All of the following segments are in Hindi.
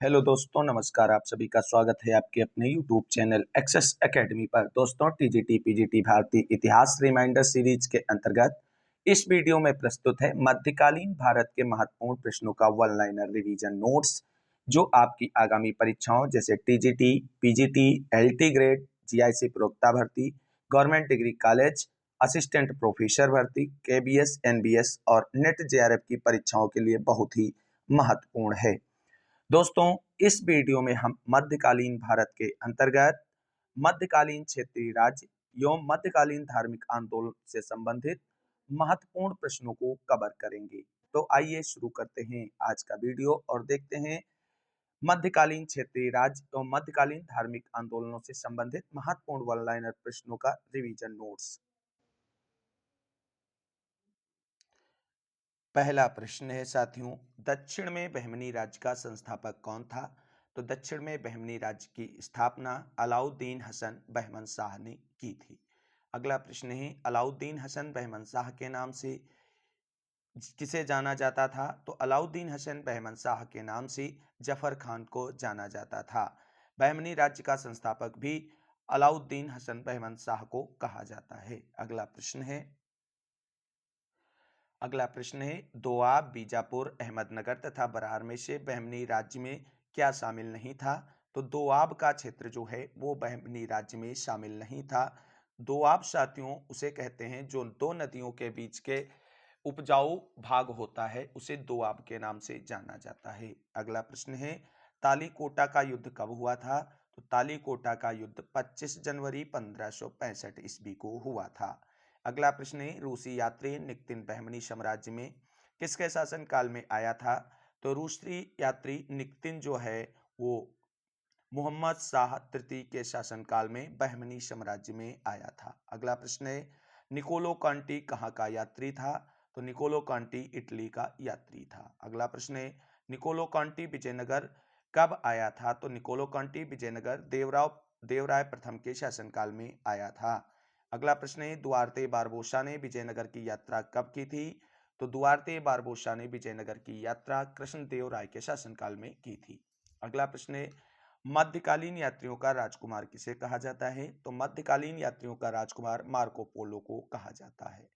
हेलो दोस्तों, नमस्कार। आप सभी का स्वागत है आपके अपने यूट्यूब चैनल एक्सेस एकेडमी पर। दोस्तों, टीजीटी पीजीटी भारतीय इतिहास रिमाइंडर सीरीज के अंतर्गत इस वीडियो में प्रस्तुत है मध्यकालीन भारत के महत्वपूर्ण प्रश्नों का वन लाइनर रिवीजन नोट्स, जो आपकी आगामी परीक्षाओं जैसे TGT, PGT, LT grade, GIC प्रवक्ता भर्ती, government degree college, assistant professor भर्ती, केबीएस, एनबीएस और नेट जेआरएफ की परीक्षाओं के लिए बहुत ही महत्वपूर्ण है। दोस्तों, इस वीडियो में हम मध्यकालीन भारत के अंतर्गत मध्यकालीन क्षेत्रीय राज्य एवं मध्यकालीन धार्मिक आंदोलन से संबंधित महत्वपूर्ण प्रश्नों को कवर करेंगे। तो आइए शुरू करते हैं आज का वीडियो और देखते हैं मध्यकालीन क्षेत्रीय राज्य एवं मध्यकालीन धार्मिक आंदोलनों से संबंधित महत्वपूर्ण वन लाइनर प्रश्नों का रिवीजन नोट्स। पहला प्रश्न है साथियों, दक्षिण में बहमनी राज्य का संस्थापक कौन था? तो दक्षिण में बहमनी राज्य की स्थापना अलाउद्दीन हसन बहमन शाह ने की थी। अगला प्रश्न है, अलाउद्दीन हसन बहमन शाह के नाम से किसे जाना जाता था? तो अलाउद्दीन हसन बहमन शाह के नाम से जफर खान को जाना जाता था। बहमनी राज्य का संस्थापक भी अलाउद्दीन हसन बहमन शाह को कहा जाता है। अगला प्रश्न है, दोआब, बीजापुर, अहमदनगर तथा बरार में से बहमनी राज्य में क्या शामिल नहीं था? तो दोआब का क्षेत्र जो है वो बहमनी राज्य में शामिल नहीं था। दोआब साथियों उसे कहते हैं जो दो नदियों के बीच के उपजाऊ भाग होता है, उसे दोआब के नाम से जाना जाता है। अगला प्रश्न है, तालीकोटा का युद्ध कब हुआ था? तो तालीकोटा का युद्ध 25 जनवरी 1565 ईस्वी को हुआ था। अगला प्रश्न है, रूसी यात्री निक्तिन बहमनी साम्राज्य में किसके शासनकाल में आया था? तो रूसी यात्री निक्तिन जो है वो मोहम्मद शाह तृतीय के शासनकाल में बहमनी साम्राज्य में आया था। अगला प्रश्न है, निकोलो कांटी कहाँ का यात्री था? तो निकोलो कांटी इटली का यात्री था। अगला प्रश्न है, निकोलो कांटी विजयनगर कब आया था? तो निकोलो कांटी विजयनगर देवराय प्रथम के शासनकाल में आया था। अगला प्रश्न है, दुआरते बारबोसा ने विजयनगर की यात्रा कब की थी? तो दुआरते बारबोसा ने विजयनगर की यात्रा कृष्णदेव राय के शासनकाल में की थी। अगला प्रश्न है, मध्यकालीन यात्रियों का राजकुमार किसे कहा जाता है? तो मध्यकालीन यात्रियों का राजकुमार मार्को पोलो को कहा जाता है।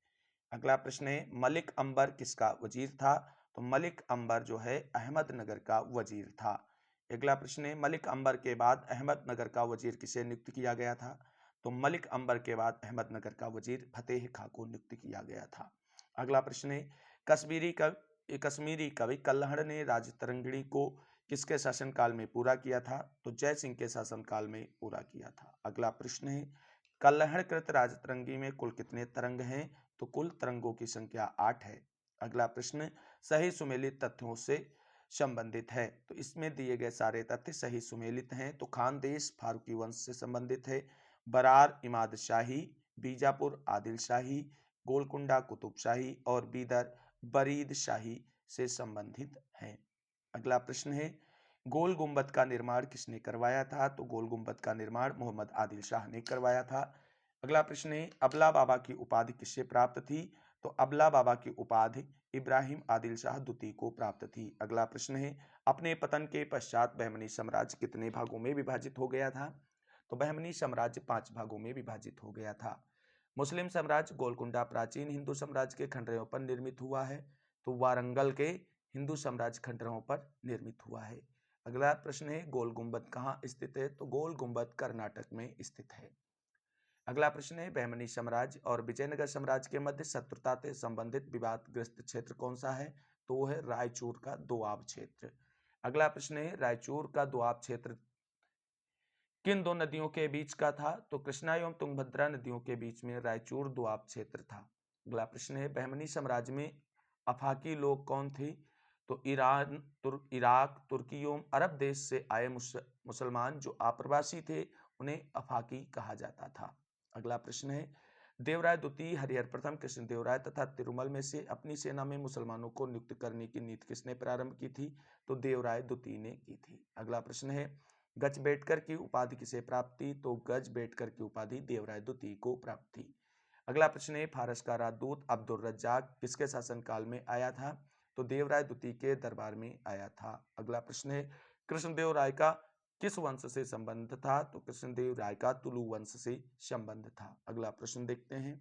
अगला प्रश्न है, मलिक अंबर किसका वजीर था? तो मलिक अंबर जो है अहमदनगर का वजीर था। अगला प्रश्न है, मलिक अंबर के बाद अहमदनगर का वजीर किसे नियुक्त किया गया था? तो मलिक अंबर के बाद अहमदनगर का वजीर फतेह खां को नियुक्त किया गया था। अगला प्रश्न है, कश्मीरी कवि कल्हड़ ने राजतरंगिणी को किसके शासनकाल में पूरा किया था? तो जय सिंह के शासनकाल में पूरा किया था। अगला प्रश्न है, कल्हड़कृत राजतरंगी में कुल कितने तरंग हैं? तो कुल तरंगों की संख्या 8 है। अगला प्रश्न सही सुमेलित तथ्यों से संबंधित है। तो इसमें दिए गए सारे तथ्य सही सुमेलित हैं। तो खानदेश फारूकी वंश से संबंधित है, बरार इमाद शाही, बीजापुर आदिल शाही, गोलकुंडा कुतुब शाही और बीदर बरीद शाही से संबंधित है। अगला प्रश्न है, गोल गुंबद का निर्माण किसने करवाया था? तो गोल गुंबद का निर्माण मोहम्मद आदिल शाह ने करवाया था। अगला प्रश्न है, अबला बाबा की उपाधि किससे प्राप्त थी? तो अबला बाबा की उपाधि इब्राहिम आदिल शाह द्वितीय को प्राप्त थी। अगला प्रश्न है, अपने पतन के पश्चात बहमनी साम्राज्य कितने भागों में विभाजित हो गया था? तो बहमनी साम्राज्य 5 भागों में विभाजित हो गया था। मुस्लिम साम्राज्य गोलकुंडा प्राचीन हिंदू साम्राज्य के खंडरों पर निर्मित हुआ है। तो वारंगल के हिंदू साम्राज्य खंडरों पर निर्मित हुआ है। अगला प्रश्न है, गोल गुंबद कहाँ स्थित है? तो गोल गुंबद कर्नाटक में स्थित है। अगला प्रश्न है, बहमनी साम्राज्य और विजयनगर साम्राज्य के मध्य शत्रुता से संबंधित विवादग्रस्त क्षेत्र कौन सा है? तो वो है रायचूर का दोआब क्षेत्र। अगला प्रश्न है, रायचूर का दोआब क्षेत्र किन दो नदियों के बीच का था? तो कृष्णा एवं तुंगभद्रा नदियों के बीच में रायचूर दोआब क्षेत्र था। अगला प्रश्न है, बहमनी साम्राज्य में अफाकी लोग कौन थे? तो इराक, तुर्की एवं अरब देश से आए मुसलमान जो आप्रवासी थे उन्हें अफाकी कहा जाता था। अगला प्रश्न है, देवराय द्वितीय, हरिहर प्रथम, कृष्णदेवराय तथा तिरुमल में से अपनी सेना में मुसलमानों को नियुक्त करने की नीति किसने प्रारंभ की थी? तो देवराय द्वितीय ने की थी। अगला प्रश्न है, गजबेटकर की उपाधि किसे प्राप्त थी? तो गजबेटकर की उपाधि देवराय द्वितीय को प्राप्त थी। अगला प्रश्न है, फारस का राजदूत अब्दुल रज्जाक किसके शासनकाल में आया था? तो देवराय द्वितीय के दरबार में आया था। अगला प्रश्न है, कृष्णदेव राय का किस वंश से संबंध था? तो कृष्णदेव राय का तुलु वंश से संबंध था। अगला प्रश्न देखते हैं।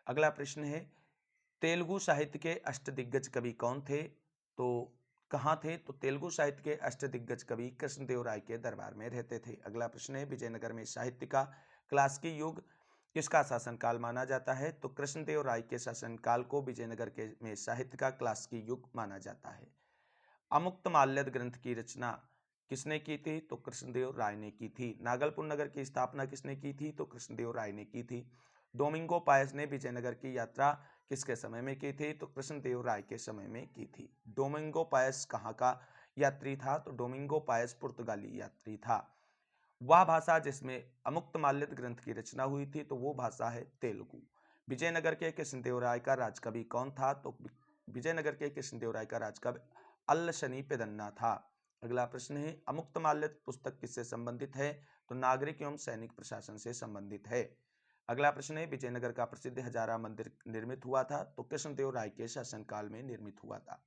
अगला प्रश्न है, तेलुगु साहित्य के अष्टदिग्गज कवि कौन थे? तो कहाँ थे? तो तेलुगु साहित्य के अष्टदिग्गज कवि कृष्णदेव राय के दरबार में रहते थे। अगला प्रश्न है, विजयनगर में साहित्य का क्लासिकी युग किसका शासनकाल माना जाता है? तो कृष्णदेव राय के शासनकाल को विजयनगर के में साहित्य का क्लासिकी युग माना जाता है। अमुक्तमाल्यद ग्रंथ की रचना किसने की थी? तो कृष्णदेव राय ने की थी। नागलपुर नगर की स्थापना किसने की थी? तो कृष्णदेव राय ने की थी। डोमिंगो पायस ने विजयनगर की यात्रा किसके समय में की थी? तो कृष्णदेव राय के समय में की थी। डोमिंगो पायस कहाँ का यात्री था? तो डोमिंगो पायस पुर्तगाली यात्री था। वह भाषा जिसमें अमुक्तमाल्यद ग्रंथ की रचना हुई थी तो वो भाषा है तेलुगु। विजयनगर के कृष्णदेव राय का राजकवि कौन था? तो विजयनगर के कृष्णदेव राय का राजकवि अल्लशनी पेदन्ना था। अगला प्रश्न है, अमुक्तमाल्यद पुस्तक किससे संबंधित है? तो नागरिक एवं सैनिक प्रशासन से संबंधित है। अगला प्रश्न है, विजयनगर का प्रसिद्ध हजारा मंदिर निर्मित हुआ था? तो कृष्णदेव राय के शासनकाल में निर्मित हुआ था।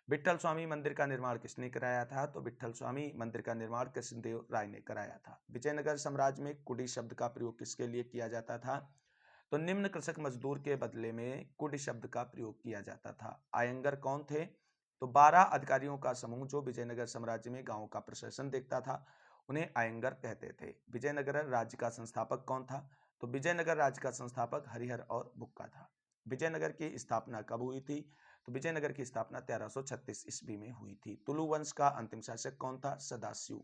विट्ठल स्वामी मंदिर का निर्माण किसने कराया था? तो विट्ठल स्वामी मंदिर का निर्माण कृष्णदेव राय ने कराया था। विजयनगर साम्राज्य में कुडी शब्द का प्रयोग किसके लिए किया जाता था? तो निम्न कृषक मजदूर के बदले में कुडी शब्द का प्रयोग किया जाता था। आयंगर कौन थे? तो 12 अधिकारियों का समूह जो विजयनगर साम्राज्य में गांवों का प्रशासन देखता था, उन्हें आयंगर कहते थे। विजयनगर राज्य का संस्थापक कौन था? तो विजयनगर राज्य का संस्थापक हरिहर और बुक्का था। विजयनगर की स्थापना कब हुई थी? तो विजयनगर की स्थापना 1336 ईस्वी में हुई थी। तुलु वंश का अंतिम शासक कौन था? सदाशिव।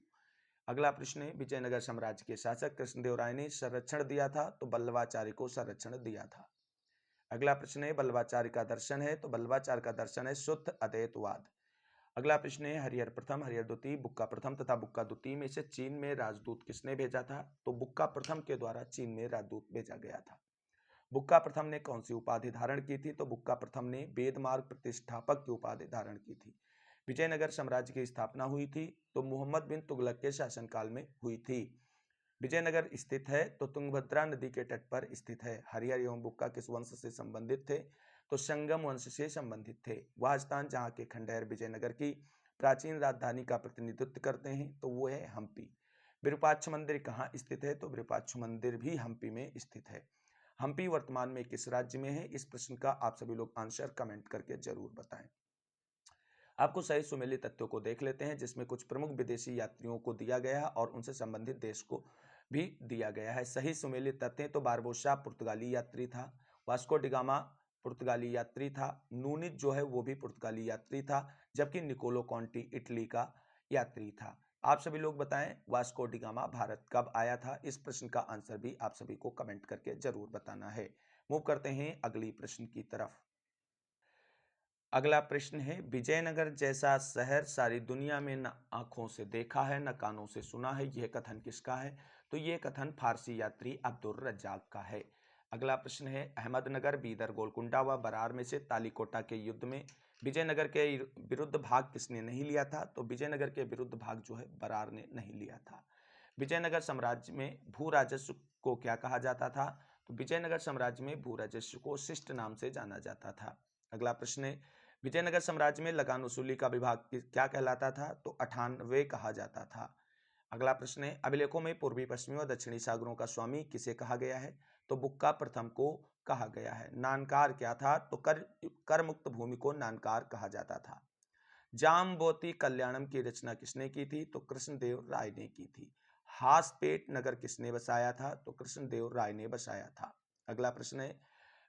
अगला प्रश्न है, विजयनगर साम्राज्य के शासक कृष्णदेव राय ने संरक्षण दिया था? तो बल्लवाचार्य को संरक्षण दिया था। अगला प्रश्न है, बल्लवाचार्य का दर्शन है? तो बल्लवाचार्य का दर्शन है शुद्ध अद्वैतवाद। अगला प्रश्न है, हरिहर प्रथम, हरिहर द्वितीय, बुक्का प्रथम तथा बुक्का द्वितीय में से चीन में राजदूत किसने भेजा था? तो बुक्का प्रथम के द्वारा चीन में राजदूत भेजा गया था। बुक्का प्रथम ने कौन सी उपाधि धारण की थी? तो बुक्का प्रथम ने वेद मार्ग प्रतिष्ठापक की उपाधि धारण की थी। विजयनगर साम्राज्य की स्थापना हुई थी तो मोहम्मद बिन तुगलक के शासनकाल में हुई थी। विजयनगर स्थित है तो तुंगभद्रा नदी के तट पर स्थित है। हरिहर एवं बुक्का किस वंश से संबंधित थे? तो संगम वंश से संबंधित थे। वह स्थान जहाँ के खंडहर विजयनगर की प्राचीन राजधानी का प्रतिनिधित्व करते हैं तो वो है हम्पी। विरूपाक्ष मंदिर कहाँ स्थित है? तो विरूपाक्ष मंदिर भी हम्पी में स्थित है। हम्पी वर्तमान में किस राज्य में है? इस प्रश्न का आप सभी लोग आंसर कमेंट करके जरूर बताएं। आपको सही सुमेलित तथ्यों को देख लेते हैं जिसमें कुछ प्रमुख विदेशी यात्रियों को दिया गया है और उनसे संबंधित देश को भी दिया गया है। सही सुमेलित तथ्य तो बारबोसा पुर्तगाली यात्री था, वास्को डिगामा पुर्तगाली यात्री था, नूनिज जो है वो भी पुर्तगाली यात्री था, जबकि निकोलो कॉन्टी इटली का यात्री था। आप सभी लोग बताएं वास्को डिगामा भारत कब आया था? इस प्रश्न का आंसर भी आप सभी को कमेंट करके जरूर बताना है। मूव करते हैं अगली प्रश्न की तरफ। अगला प्रश्न है, विजयनगर जैसा शहर सारी दुनिया में न आंखों से देखा है न कानों से सुना है, यह कथन किसका है? तो यह कथन फारसी यात्री अब्दुल रज्जाक का है। अगला प्रश्न है, अहमदनगर, बीदर, गोलकुंडा व बरार में से तालीकोटा के युद्ध में विजयनगर के विरुद्ध भाग किसने नहीं लिया था? तो विजयनगर के विरुद्ध भाग जो है बरार ने नहीं लिया था। विजयनगर साम्राज्य में भू राजस्व को क्या कहा जाता था? तो विजयनगर साम्राज्य में भू राजस्व को शिष्ट नाम से जाना जाता था। अगला प्रश्न है, विजयनगर साम्राज्य में लगान वसूली का विभाग क्या कहलाता था? तो 98 कहा जाता था। अगला प्रश्न है, अभिलेखों में पूर्वी पश्चिमी व दक्षिणी सागरों का स्वामी किसे कहा गया है? तो बुक्का प्रथम को कहा गया है। नानकार क्या था? तो कर मुक्त भूमि को नानकार कहा जाता था। जाम्बोती कल्याणम की रचना किसने की थी? तो कृष्णदेव राय ने की थी। हासपेट नगर किसने बसाया था? तो कृष्णदेव राय ने बसाया था। अगला प्रश्न है,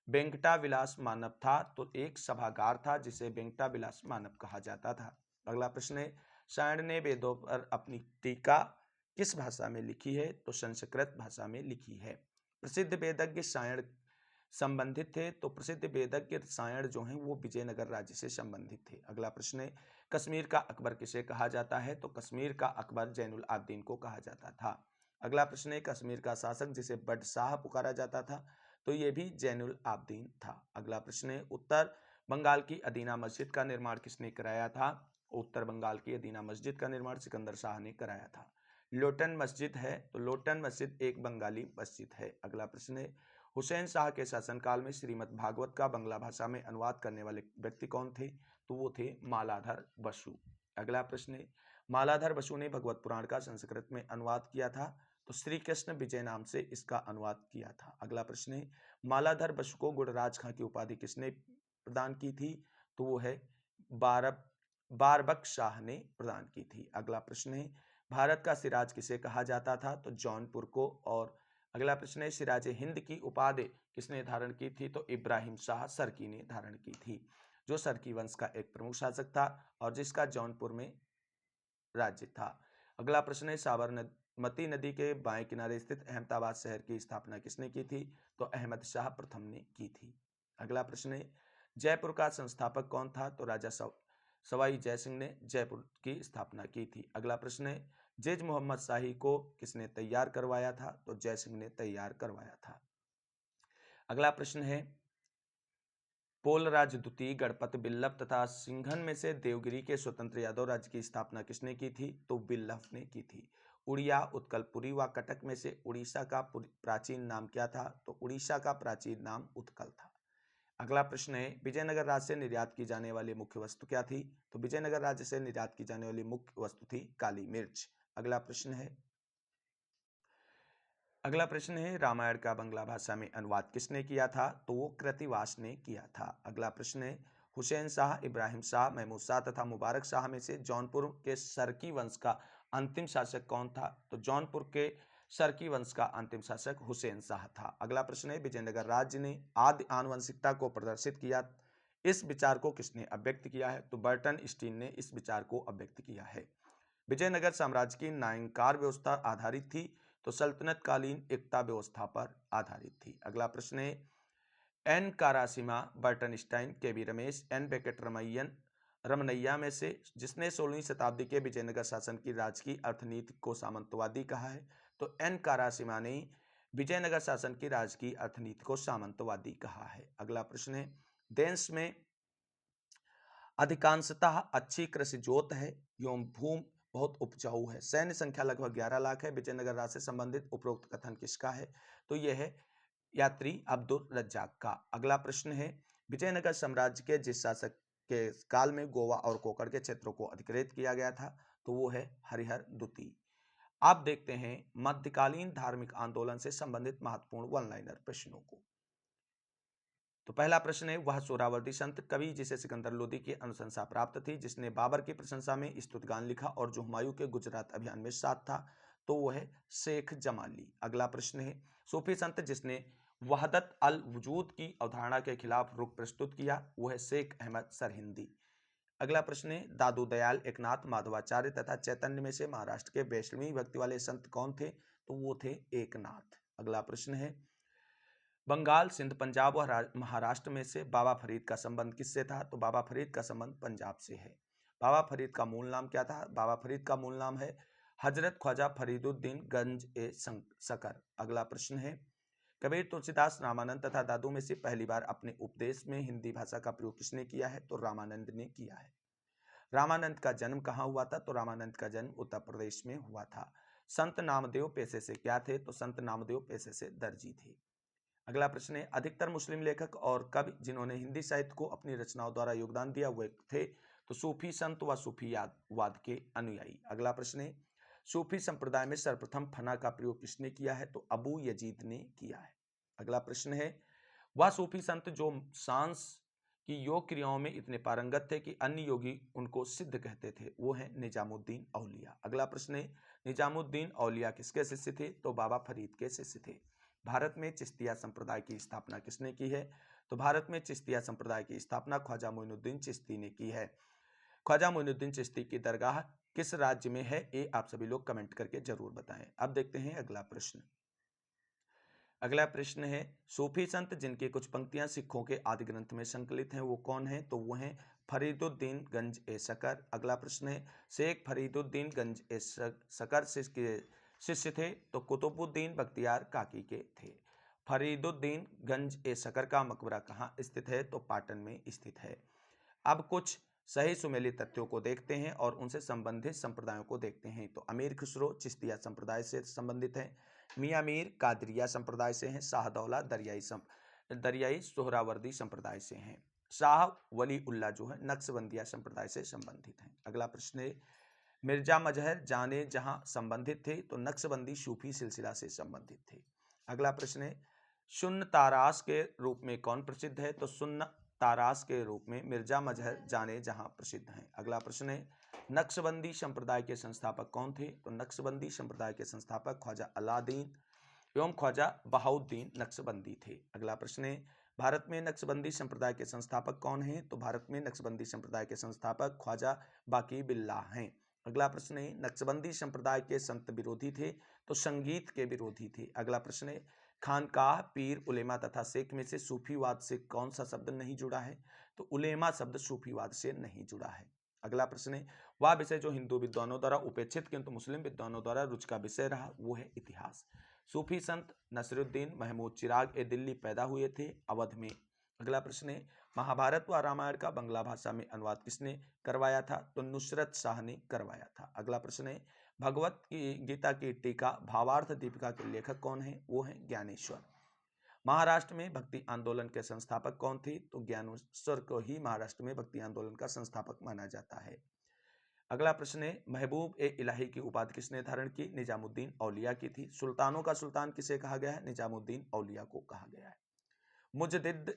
वेंकटा विलास मानव था? तो एक सभागार था जिसे वेंकटा विलास मानव कहा जाता था। अगला प्रश्न है, सायण ने वेदों पर अपनी टीका किस भाषा में लिखी है? तो संस्कृत भाषा में लिखी है। प्रसिद्ध वेदज्ञ सायण संबंधित थे? तो प्रसिद्ध वेदज्ञ सायण जो हैं वो विजयनगर राज्य से संबंधित थे। अगला प्रश्न है, कश्मीर का अकबर किसे कहा जाता है? तो कश्मीर का अकबर जैनुल आब्दीन को कहा जाता था। अगला प्रश्न है, कश्मीर का शासक जिसे बड शाह पुकारा जाता था? तो ये भी जैनुल आब्दीन था। अगला प्रश्न है, उत्तर बंगाल की अदीना मस्जिद का निर्माण किसने कराया था? उत्तर बंगाल की अदीना मस्जिद का निर्माण सिकंदर शाह ने कराया था। लोटन मस्जिद है? तो लोटन मस्जिद एक बंगाली मस्जिद है। अगला प्रश्न है, हुसैन शाह के शासनकाल में श्रीमद् भागवत का बंगला भाषा में अनुवाद करने वाले व्यक्ति कौन थे? तो वो थे मालाधर बसु। अगला प्रश्न है, मालाधर बसु ने भगवत पुराण का संस्कृत में अनुवाद किया था, तो श्री कृष्ण विजय नाम से इसका अनुवाद किया था। अगला प्रश्न है, मालाधर बसु को गुणराज खां की उपाधि किसने प्रदान की थी, तो वो है बारबक शाह ने प्रदान की थी। अगला प्रश्न है, भारत का सिराज किसे कहा जाता था, तो जौनपुर को। और अगला प्रश्न है, सिराज हिंद की उपाधि किसने धारण की थी, तो इब्राहिम शाह सरकी ने धारण की थी, जो सरकी वंश का एक प्रमुख शासक था और जिसका जौनपुर में राज्य था। अगला प्रश्न है, साबरमती नदी के बाएं किनारे स्थित अहमदाबाद शहर की स्थापना किसने की थी, तो अहमद शाह प्रथम ने की थी। अगला प्रश्न है, जयपुर का संस्थापक कौन था, तो राजा सवाई जयसिंह ने जयपुर की स्थापना की थी। अगला प्रश्न है, जेज मोहम्मद शाही को किसने तैयार करवाया था, तो जयसिंह ने तैयार करवाया था। अगला प्रश्न है, पोलराज द्वितीय गणपत बिल्लभ तथा सिंघन में से देवगिरी के स्वतंत्र यादव राज्य की स्थापना किसने की थी, तो बिल्लभ ने की थी। उड़िया, उत्कलपुरी व कटक में से उड़ीसा का प्राचीन नाम क्या था, तो उड़ीसा का प्राचीन नाम उत्कल था। अगला प्रश्न है, विजयनगर राज्य से निर्यात की जाने वाली मुख्य वस्तु क्या थी, तो विजयनगर राज्य से निर्यात की जाने वाली मुख्य वस्तु थी काली मिर्च। अगला प्रश्न है, रामायण का बंगला भाषा में अनुवाद किसने किया था, तो वो कृतिवास ने किया था। अगला प्रश्न है, हुसैन शाह, इब्राहिम शाह, महमूद शाह तथा मुबारक शाह में से जौनपुर के सरकी वंश का अंतिम शासक कौन था, तो जौनपुर के सरकी वंश का अंतिम शासक हुसैन शाह था। अगला प्रश्न है, विजयनगर राज्य ने आदि आनुवंशिकता को प्रदर्शित किया, इस विचार को किसने अभिव्यक्त किया है, तो बर्टन स्टीन ने इस विचार को अभिव्यक्त किया है। विजयनगर साम्राज्य की नायंकार व्यवस्था आधारित थी, तो सल्तनत कालीन एकता व्यवस्था पर आधारित थी। अगला प्रश्न है, एन कारासिमा, बर्टन स्टाइन, के बी रमेश, एन रमनैया में से जिसने 16वीं शताब्दी के विजयनगर शासन की राजकीय अर्थनीति को सामंतवादी कहा है, तो एन कारासिमा ने विजयनगर शासन की राजकीय अर्थनीति को सामंतवादी कहा है। अगला प्रश्न है, देश में अधिकांशतः अच्छी कृषि जोत है एवं भूमि बहुत उपजाऊ है, सैन्य संख्या लगभग 11 लाख है, विजयनगर राज्य से संबंधित उपरोक्त कथन किसका है, तो यह है यात्री अब्दुल रज्जाक का। अगला प्रश्न है, विजयनगर साम्राज्य के जिस शासक के काल में गोवा और कोकण के क्षेत्रों को अधिकृत किया गया था, तो वो है हरिहर द्वितीय। आप देखते हैं मध्यकालीन धार्मिक आंदोलन से संबंधित महत्वपूर्ण वन लाइनर प्रश्नों को। तो पहला प्रश्न है, वह सोहरावर्दी संत कवि जिसे सिकंदर लोदी की अनुशंसा प्राप्त थी, जिसने बाबर की प्रशंसा में स्तुतिगान लिखा और जो हुमायूं के गुजरात अभियान में साथ था, तो वो है शेख जमाली। अगला प्रश्न है, सूफी संत जिसने वहदत अल वजूद की अवधारणा के खिलाफ रुख प्रस्तुत किया, वो है शेख अहमद सरहिंदी। अगला प्रश्न है, दादू दयाल, एकनाथ, माधवाचार्य तथा चैतन्य में से महाराष्ट्र के वैष्णवी भक्ति वाले संत कौन थे, तो वो थे एकनाथ। अगला प्रश्न है, बंगाल, सिंध, पंजाब और महाराष्ट्र में से बाबा फरीद का संबंध किससे था, तो बाबा फरीद का संबंध पंजाब से है। बाबा फरीद का मूल नाम क्या था, बाबा फरीद का मूल नाम है हजरत ख्वाजा फरीदुद्दीन गंज ए सकर। अगला प्रश्न है, कबीर, तुलसीदास, रामानंद तथा दादू में से पहली बार अपने उपदेश में हिंदी भाषा का प्रयोग किसने किया है, तो रामानंद ने किया है। रामानंद का जन्म कहाँ हुआ था, तो रामानंद का जन्म उत्तर प्रदेश में हुआ था। संत नामदेव पेशे से क्या थे, तो संत नामदेव पेशे से दर्जी थे। अगला प्रश्न है, अधिकतर मुस्लिम लेखक और कवि जिन्होंने हिंदी साहित्य को अपनी रचनाओं द्वारा योगदान दिया वे थे, तो सूफी संत व सूफीवाद के अनुयायी। अगला प्रश्न है, सूफी संप्रदाय में सर्वप्रथम फना का प्रयोग किसने किया है, तो अबू यजीद ने किया है। अगला प्रश्न है, वह सूफी संत जो सांस की योग क्रियाओं में इतने पारंगत थे कि अन्य योगी उनको सिद्ध कहते थे, वो है निजामुद्दीन औलिया। अगला प्रश्न है, निजामुद्दीन औलिया किसके शिष्य थे, तो बाबा फरीद के शिष्य थे। भारत में चिश्तिया संप्रदाय की स्थापना किसने की है, तो भारत में चिश्तिया संप्रदाय की स्थापना ख्वाजा मोइनुद्दीन चिश्ती ने की है। ख्वाजा मोइनुद्दीन चिश्ती की दरगाह किस राज्य में है, ये आप सभी लोग कमेंट करके जरूर बताएं। अब देखते हैं अगला प्रश्न। अगला प्रश्न है, सूफी संत जिनकी कुछ पंक्तियां सिखों के आदि ग्रंथ में संकलित हैं, वो कौन है, तो वो हैं फरीदुद्दीन गंज ए सकर। अगला प्रश्न है, शेख फरीदुद्दीन गंज ए सकर शिष्य थे, तो कुतुबुद्दीन बख्तियार काकी के थे। फरीदुद्दीन गंज ए सकर का मकबरा कहाँ स्थित है, तो पाटन में स्थित है। अब कुछ सही सुमेलित तथ्यों को देखते हैं और उनसे संबंधित संप्रदायों को देखते हैं। तो अमीर खुसरो चिश्तिया संप्रदाय से संबंधित है, मियां मीर कादरिया संप्रदाय से हैं, शाहदौला दरियाई सोहरावर्दी संप्रदाय से हैं। शाह वली उल्लाह जो है नक्शबंदिया संप्रदाय से संबंधित हैं। अगला प्रश्न है मिर्जा मजहर जाने जहां संबंधित थे तो नक्शबंदी सूफी सिलसिला से संबंधित थे। अगला प्रश्न है सुन्न तारास के रूप में कौन प्रसिद्ध है तो सुन्न तारास के रूप में मिर्जा मजहर जाने जहां प्रसिद्ध हैं। अगला प्रश्न है नक्शबंदी संप्रदाय के संस्थापक कौन थे तो नक्शबंदी संप्रदाय के संस्थापक ख्वाजा अलादीन एवं ख्वाजा बहाउद्दीन नक्शबंदी थे। अगला प्रश्न है भारत में नक्शबंदी संप्रदाय के संस्थापक कौन हैं तो भारत में नक्शबंदी संप्रदाय के संस्थापक ख्वाजा बाकी बिल्लाह हैं। अगला प्रश्न है नक्शबंदी संप्रदाय के संत विरोधी थे तो संगीत के विरोधी थे। अगला प्रश्न है खानकाह पीर उलेमा तथा शेख में से सूफीवाद से कौन सा शब्द नहीं जुड़ा है तो उलेमा शब्द सूफीवाद से नहीं जुड़ा है। अगला प्रश्न है वह विषय जो हिंदू विद्वानों द्वारा उपेक्षित किंतु मुस्लिम विद्वानों द्वारा रुचि का विषय रहा वो है इतिहास। सूफी संत नसरुद्दीन महमूद चिराग ए दिल्ली पैदा हुए थे अवध में। अगला प्रश्न है महाभारत व रामायण का बांग्ला भाषा में अनुवाद किसने करवाया था तो नुसरत शाह ने करवाया था। अगला प्रश्न है भगवत की गीता की टीका भावार्थ दीपिका के लेखक कौन है वो है ज्ञानेश्वर। महाराष्ट्र में भक्ति आंदोलन के संस्थापक कौन थे तो ज्ञानेश्वर को ही महाराष्ट्र में भक्ति आंदोलन का संस्थापक माना जाता है। अगला प्रश्न है महबूब ए इलाही की उपाधि किसने धारण की निजामुद्दीन औलिया की थी। सुल्तानों का सुल्तान किसे कहा गया है निजामुद्दीन औलिया को कहा गया है। मुजद्दिद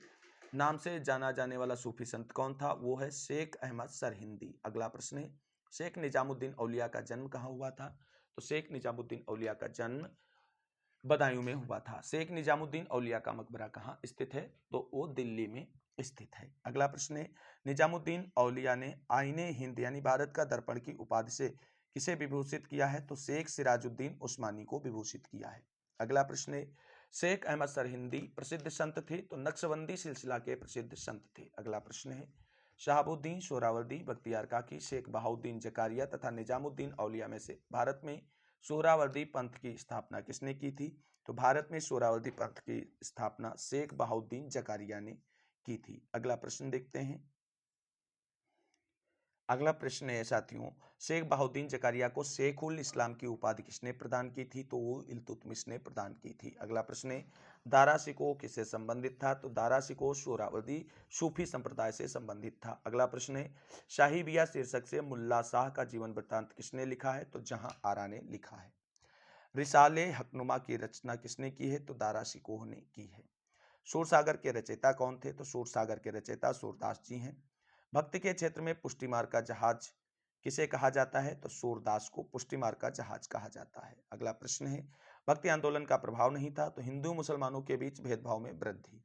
नाम से जाना जाने वाला सूफी संत कौन था वो है शेख अहमद सरहिंदी। अगला प्रश्न है शेख निजामुद्दीन औलिया का जन्म कहाँ हुआ था तो शेख निजामुद्दीन औलिया का जन्म बदायूं में हुआ था। शेख निजामुद्दीन औलिया का मकबरा कहाँ स्थित है तो वो दिल्ली में स्थित है। अगला प्रश्न है निजामुद्दीन औलिया ने आईने हिंद यानी भारत का दर्पण की उपाधि से किसे विभूषित किया है तो शेख सिराजुद्दीन उस्मानी को विभूषित किया है। अगला प्रश्न है शेख अहमद सरहिंदी प्रसिद्ध संत थे तो नक्शबंदी सिलसिला के प्रसिद्ध संत थे। अगला प्रश्न है शहाबुद्दीन सोहरावर्दी बख्तियार काकी शेख बहाउद्दीन जकारिया तथा निजामुद्दीन औलिया में से भारत में सोहरावर्दी पंथ की स्थापना किसने की थी तो भारत में सोहरावर्दी पंथ की स्थापना शेख बहाउद्दीन जकारिया ने की थी। अगला प्रश्न देखते हैं। अगला प्रश्न है साथियों शेख बहाउद्दीन जकारिया को शेखुल इस्लाम की उपाधि किसने प्रदान की थी तो वो इल्तुतमिश ने प्रदान की थी। अगला प्रश्न है दारा शिकोह किससे संबंधित था तो दारा शिकोह सोहरावर्दी सूफी संप्रदाय से संबंधित था। अगला प्रश्न है शाही बिया शीर्षक से मुल्ला शाह का जीवन वृत्तांत किसने लिखा है तो जहां आरा ने लिखा है। रिसाले हकनुमा की रचना किसने की है तो दारा शिकोह ने की है। सूरसागर के रचयिता कौन थे तो सूरसागर के रचयिता सूरदास जी हैं। भक्ति के क्षेत्र में पुष्टि मार्ग का जहाज किसे कहा जाता है तो सूरदास को पुष्टि मार्ग का जहाज कहा जाता है। अगला प्रश्न है भक्ति आंदोलन का प्रभाव नहीं था तो हिंदू मुसलमानों के बीच भेदभाव में वृद्धि।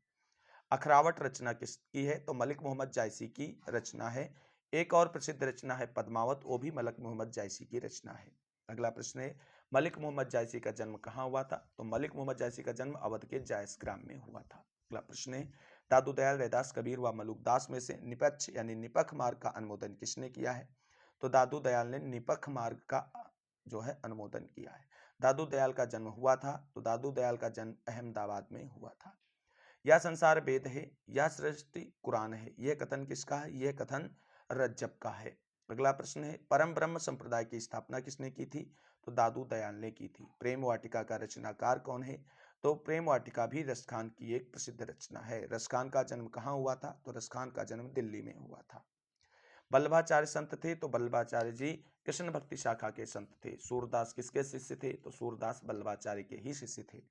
अखरावट रचना किसकी है तो मलिक मोहम्मद जायसी की रचना है। एक और प्रसिद्ध रचना है पद्मावत वो भी मलिक मोहम्मद जायसी की रचना है। अगला प्रश्न है मलिक मोहम्मद जायसी का जन्म कहाँ हुआ था तो मलिक मोहम्मद जायसी का जन्म अवध के जायस ग्राम में हुआ था। अगला प्रश्न है दादू दयाल रैदास कबीर व मलुकदास में से निपक्ष यानी निपख मार्ग का अनुमोदन किसने किया है तो दादू दयाल ने निपख मार्ग का जो है अनुमोदन किया है। दादू दयाल का जन्म हुआ था तो दादू दयाल का जन्म अहमदाबाद में हुआ था। यह संसार वेद है यह सृष्टि कुरान है यह कथन किसका है यह कथन रज्जब का है। अगला प्रश्न है परम ब्रह्म संप्रदाय की स्थापना किसने की थी तो दादू दयाल ने की थी। प्रेम वाटिका का रचनाकार कौन है तो प्रेम वाटिका भी रसखान की एक प्रसिद्ध रचना है। रसखान का जन्म कहाँ हुआ था तो रसखान का जन्म दिल्ली में हुआ था। बल्लभाचार्य संत थे तो बल्लभाचार्य जी कृष्ण भक्ति शाखा के संत थे। सूरदास किसके शिष्य थे तो सूरदास बल्लभाचार्य के ही शिष्य थे।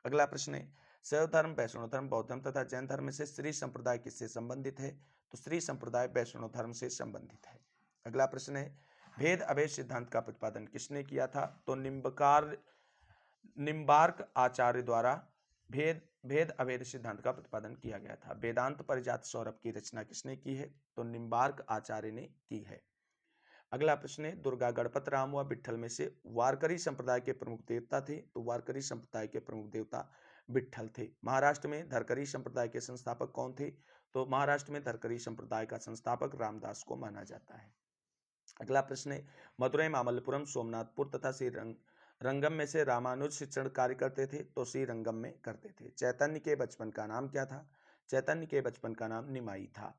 अगला प्रश्न है शैव धर्म वैष्णव धर्म बौद्ध धर्म तथा जैन धर्म से श्री संप्रदाय किससे संबंधित है तो श्री संप्रदाय वैष्णव धर्म से संबंधित है। अगला प्रश्न है भेद अभेद सिद्धांत का प्रतिपादन किसने किया था तो निम्बार्क आचार्य द्वारा भेद अभेद सिद्धांत का प्रतिपादन किया गया था। वेदांत परिजात सौरभ की रचना किसने की है तो निम्बार्क आचार्य ने की है। अगला प्रश्न है दुर्गा गणपत राम व विट्ठल में से वारकरी संप्रदाय के प्रमुख देवता थे तो वारकरी संप्रदाय के प्रमुख देवता विट्ठल थे। महाराष्ट्र में धरकरी संप्रदाय के संस्थापक कौन थे तो महाराष्ट्र में धरकरी संप्रदाय का संस्थापक रामदास को माना जाता है। अगला प्रश्न है मदुरई मामल्लपुरम सोमनाथपुर तथा श्री रंगम में से रामानुज शिक्षण कार्य करते थे तो श्री रंगम में करते थे। चैतन्य के बचपन का नाम क्या था चैतन्य के बचपन का नाम निमाई था।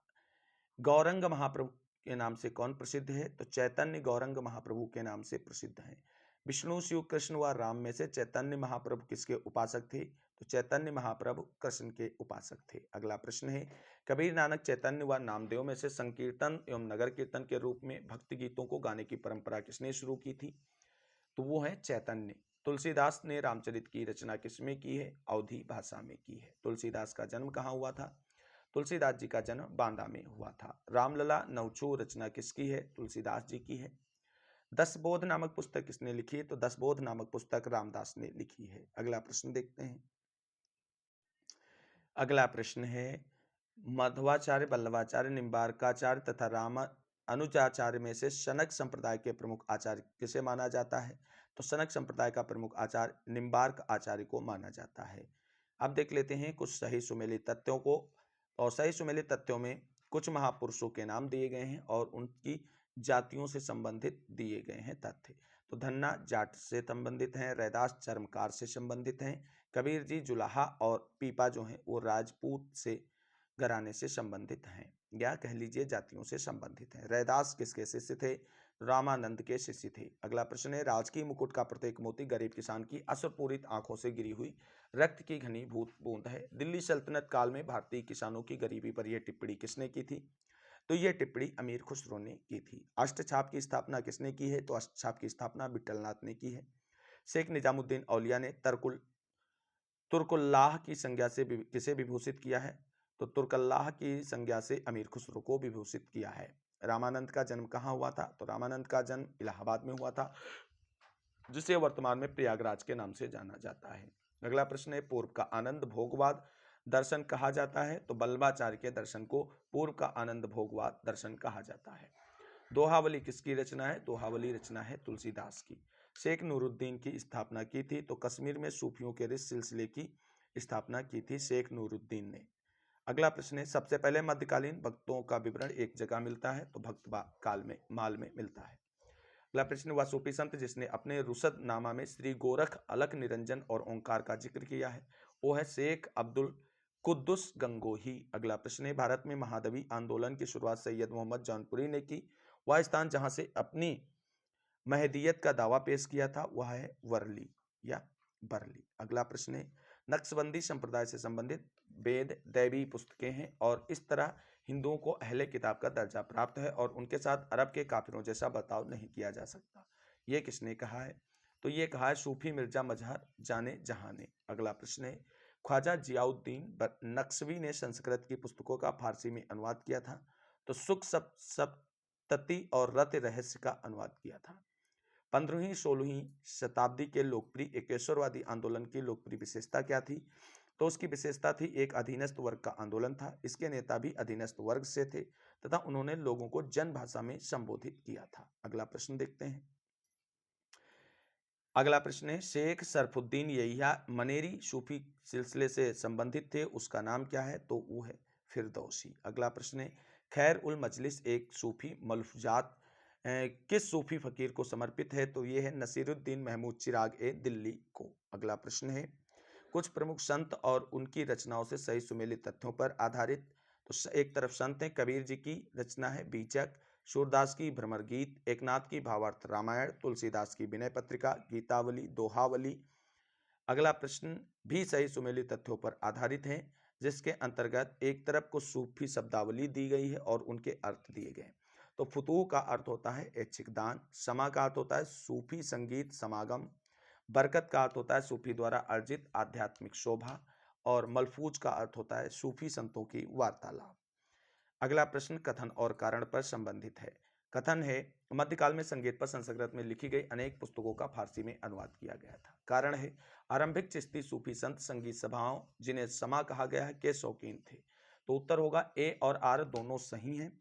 गौरंग महाप्रभु के नाम से कौन प्रसिद्ध है तो चैतन्य गौरंग महाप्रभु के नाम से प्रसिद्ध है। विष्णु, शिव, कृष्ण व राम में से चैतन्य महाप्रभु किसके उपासक थे? तो चैतन्य महाप्रभु कृष्ण के उपासक थे। अगला प्रश्न है, कबीर नानक चैतन्य व नामदेव में से संकीर्तन एवं नगर कीर्तन के रूप में भक्ति गीतों को गाने की परंपरा किसने शुरू की थी? तो वो है चैतन्य। तुलसीदास ने रामचरित की रचना किसमें की है? अवधी भाषा में की है। तुलसीदास का जन्म कहाँ हुआ था? तुलसीदास जी का जन्म बांदा में हुआ था। रामलला नवछो रचना किसकी है? तुलसीदास जी की है। दस बोध नामक पुस्तक किसने लिखी है? तो दस बोध नामक पुस्तक रामदास ने लिखी है। अगला प्रश्न देखते हैं। अगला प्रश्न है, मध्वाचार्य, वल्लभाचार्य, निम्बार्काचार्य तथा राम अनुजाचार्य में से शनक संप्रदाय के प्रमुख आचार्य किसे माना जाता है? तो शनक संप्रदाय का प्रमुख आचार्य निम्बार्क आचार्य को माना जाता है। अब देख लेते हैं कुछ सही सुमेलित तथ्यों को। और सही सुमेलित तथ्यों में कुछ महापुरुषों के नाम दिए गए हैं और उनकी जातियों से संबंधित दिए गए हैं तथ्य। तो धन्ना जाट से संबंधित हैं, रैदास चर्मकार से संबंधित हैं, कबीर जी जुलाहा और पीपा जो हैं वो राजपूत से घराने से संबंधित हैं, या कह लीजिए जातियों से संबंधित हैं। रैदास किसके शिष्य थे? रामानंद के शिष्य थे। अगला प्रश्न है, राजकीय मुकुट का प्रत्येक मोती गरीब किसान की अश्रुपूरित आंखों से गिरी हुई रक्त की घनीभूत बूंद है। दिल्ली सल्तनत काल में भारतीय किसानों की गरीबी पर यह टिप्पणी किसने की थी? तो यह टिप्पणी अमीर खुसरो ने की थी। अष्टछाप की स्थापना किसने की है? तो अष्टछाप की स्थापना विठलनाथ ने की है। शेख निजामुद्दीन औलिया ने तुर्कुल्लाह की संज्ञा से किसे विभूषित किया है? तो तुर्कल्लाह की संज्ञा से अमीर खुसरो को विभूषित किया है। रामानंद का जन्म कहाँ हुआ था? तो रामानंद का जन्म इलाहाबाद में हुआ था, जिसे वर्तमान में प्रयागराज के नाम से जाना जाता है। अगला प्रश्न है, पूर्व का आनंद भोगवाद दर्शन कहा जाता है? तो वल्लभाचार्य के दर्शन को पूर्व का आनंद भोगवाद दर्शन कहा जाता है। दोहावली किसकी रचना है? दोहावली रचना है तुलसीदास की। शेख नूरुद्दीन की स्थापना की थी? तो कश्मीर में सूफियों के इस सिलसिले की स्थापना की थी शेख नूरुद्दीन ने। अगला प्रश्न है, सबसे पहले मध्यकालीन भक्तों का विवरण एक जगह मिलता है? तो भक्त काल में माल में मिलता है। अगला प्रश्न, वह सूफी संत जिसने अपने रुसद नामा में श्री गोरख, अलख निरंजन और ओंकार का जिक्र किया है, वो है शेख अब्दुल कुद्दुस गंगोही। अगला प्रश्न है, भारत में महादवी आंदोलन की शुरुआत सैयद मोहम्मद जौनपुरी ने की। वह स्थान जहां से अपनी महदियत का दावा पेश किया था वह है वर्ली या बरली। अगला प्रश्न है, नक्शबंदी संप्रदाय से संबंधित वेद दैवी पुस्तकें हैं और इस तरह हिंदुओं को अहले किताब का दर्जा प्राप्त है और उनके साथ अरब के काफिरों जैसा बर्ताव नहीं किया जा सकता। ये किसने कहा है? तो ये कहा है सूफी मिर्जा मजहर जाने जहां ने। अगला प्रश्न है, ख्वाजा जियाउद्दीन नक्शवी ने संस्कृत की पुस्तकों का फारसी में अनुवाद किया था? तो सुख सप्तती और रत रहस्य का अनुवाद किया था। 15वीं 16वीं शताब्दी के लोकप्रिय एकेश्वरवादी आंदोलन की लोकप्रिय विशेषता क्या थी? तो उसकी विशेषता थी एक अधीनस्थ वर्ग का आंदोलन था। इसके नेता भी अधीनस्थ वर्ग से थे तथा उन्होंने लोगों को जन भाषा में संबोधित किया था। अगला प्रश्न देखते हैं। अगला प्रश्न है, शेख सरफुद्दीन यहिया मनेरी सूफी सिलसिले से संबंधित थे, उसका नाम क्या है? तो वो है फिरदौसी। अगला प्रश्न है, खैर उल मजलिस एक सूफी मलफूजात किस सूफी फकीर को समर्पित है? तो ये है नसीरुद्दीन महमूद चिराग ए दिल्ली को। अगला प्रश्न है, कुछ प्रमुख संत और उनकी रचनाओं से सही सुमेलित तथ्यों पर आधारित। तो एक तरफ संत हैं, कबीर जी की रचना है बीचक, सूरदास की भ्रमर गीत, एकनाथ की भावार्थ रामायण, तुलसीदास की विनय पत्रिका, गीतावली, दोहावली। अगला प्रश्न भी सही सुमेलित तथ्यों पर आधारित है, जिसके अंतर्गत एक तरफ को सूफी शब्दावली दी गई है और उनके अर्थ दिए गए। तो फुतूह का अर्थ होता है ऐच्छिक दान, समा का अर्थ होता है सूफी संगीत समागम, बरकत का अर्थ होता है सूफी द्वारा अर्जित आध्यात्मिक शोभा, और मलफूज का अर्थ होता है सूफी संतों की वार्तालाप। अगला प्रश्न कथन और कारण पर संबंधित है। कथन है, मध्यकाल में संगीत पर संस्कृत में लिखी गई अनेक पुस्तकों का फारसी में अनुवाद किया गया था। कारण है, आरंभिक चिश्ती सूफी संत संगीत सभाओं जिन्हें समा कहा गया है के शौकीन थे। तो उत्तर होगा ए और आर दोनों सही हैं,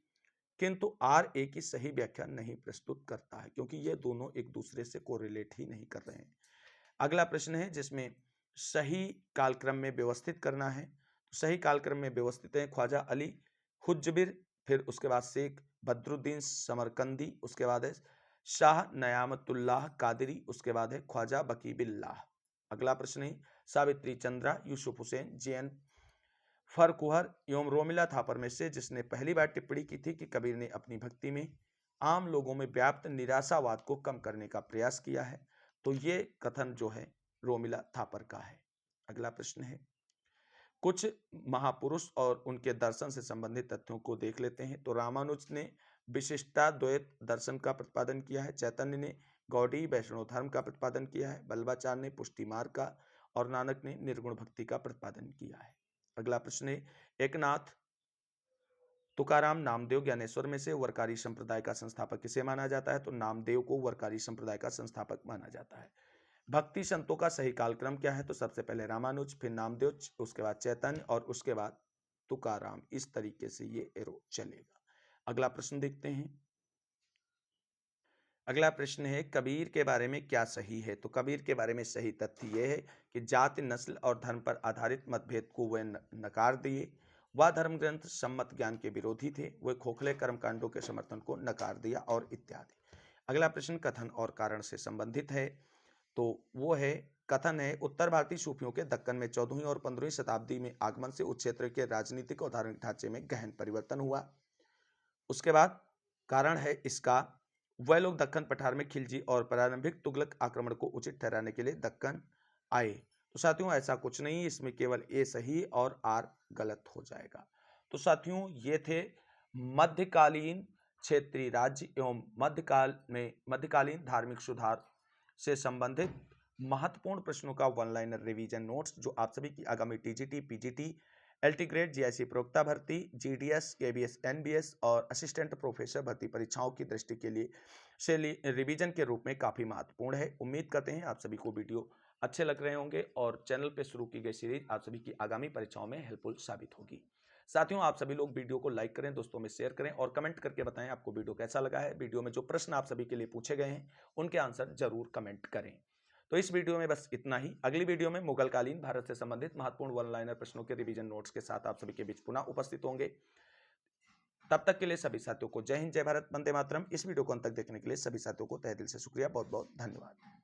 किंतु आर ए की सही व्याख्या नहीं प्रस्तुत करता है क्योंकि ये दोनों एक दूसरे से कोरिलेट ही नहीं कर रहे हैं। अगला प्रश्न है जिसमें सही कालक्रम में व्यवस्थित करना है। तो सही कालक्रम में व्यवस्थित है ख्वाजा अली हुज्जबिर, फिर उसके बाद शेख बदरुद्दीन समरकंदी, उसके बाद है शाह नयामतुल्लाह कादरी, उसके बाद है ख्वाजा बकीबिल्लाह। अगला प्रश्न है, सावित्री चंद्रा, यूसुफ हुसैन, जे.एन. फरकुहर एवं रोमिला थापर में से जिसने पहली बार टिप्पणी की थी कि कबीर ने अपनी भक्ति में आम लोगों में व्याप्त निराशावाद को कम करने का प्रयास किया है? तो ये कथन जो है रोमिला थापर का है। अगला प्रश्न है, कुछ महापुरुष और उनके दर्शन से संबंधित तथ्यों को देख लेते हैं। तो रामानुज ने विशिष्टाद्वैत दर्शन का प्रतिपादन किया है, चैतन्य ने गौड़ी वैष्णव धर्म का प्रतिपादन किया है, वल्लभाचार्य ने पुष्टि मार्ग का और नानक ने निर्गुण भक्ति का प्रतिपादन किया है। अगला प्रश्न है, एकनाथ तुकाराम नामदेव ज्ञानेश्वर में से वरकारी संप्रदाय का संस्थापक किसे माना जाता है? तो नामदेव को वरकारी संप्रदाय का संस्थापक माना जाता है। भक्ति संतों का सही कालक्रम क्या है? तो सबसे पहले रामानुज, फिर नामदेव, उसके बाद चैतन्य और उसके बाद तुकाराम। इस तरीके से ये एरो चलेगा। अगला प्रश्न देखते हैं। अगला प्रश्न है, कबीर के बारे में क्या सही है? तो कबीर के बारे में सही तथ्य यह है कि जाति, नस्ल और धर्म पर आधारित मतभेद को वे नकार दिए। वह धर्म ग्रंथ सम्मत ज्ञान के विरोधी थे। वे खोखले कर्मकांडों के समर्थन को नकार दिया और इत्यादि। अगला प्रश्न कथन और कारण से संबंधित है। तो वो है, कथन है, उत्तर भारतीय सूफियों के दक्कन में 14वीं और 15वीं शताब्दी में आगमन से उस क्षेत्र के राजनीतिक और धार्मिक ढांचे में गहन परिवर्तन हुआ। उसके बाद कारण है इसका, वह लोग दक्कन पठार में खिलजी और प्रारंभिक तुगलक आक्रमण को उचित ठहराने के लिए दक्कन आए। तो साथियों ऐसा कुछ नहीं, इसमें केवल ए सही और आर गलत हो जाएगा। तो साथियों ये थे मध्यकालीन क्षेत्रीय राज्य एवं मध्यकालीन धार्मिक सुधार से संबंधित महत्वपूर्ण प्रश्नों का वन लाइनर रिवीजन नोट्स, जो आप सभी की आगामी TGT, PGT, LT grade, GIC प्रवक्ता भर्ती, जीडीएस, केबीएस, एनबीएस और असिस्टेंट प्रोफेसर भर्ती परीक्षाओं की दृष्टि के लिए से रिवीजन के रूप में काफी महत्वपूर्ण है। उम्मीद करते हैं आप सभी को वीडियो अच्छे लग रहे होंगे और चैनल पे शुरू की गई सीरीज आप सभी की आगामी परीक्षाओं में हेल्पफुल साबित होगी। साथियों आप सभी लोग वीडियो को लाइक करें, दोस्तों में शेयर करें और कमेंट करके बताएं आपको वीडियो कैसा लगा है। वीडियो में जो प्रश्न आप सभी के लिए पूछे गए हैं उनके आंसर जरूर कमेंट करें। तो इस वीडियो में बस इतना ही। अगली वीडियो में मुगलकालीन भारत से संबंधित महत्वपूर्ण वन लाइनर प्रश्नों के रिवीजन नोट्स के साथ आप सभी के बीच पुनः उपस्थित होंगे। तब तक के लिए सभी साथियों को जय हिंद, जय भारत, वंदे मातरम। इस वीडियो को अंत तक देखने के लिए सभी साथियों को तहे दिल से शुक्रिया, बहुत बहुत धन्यवाद।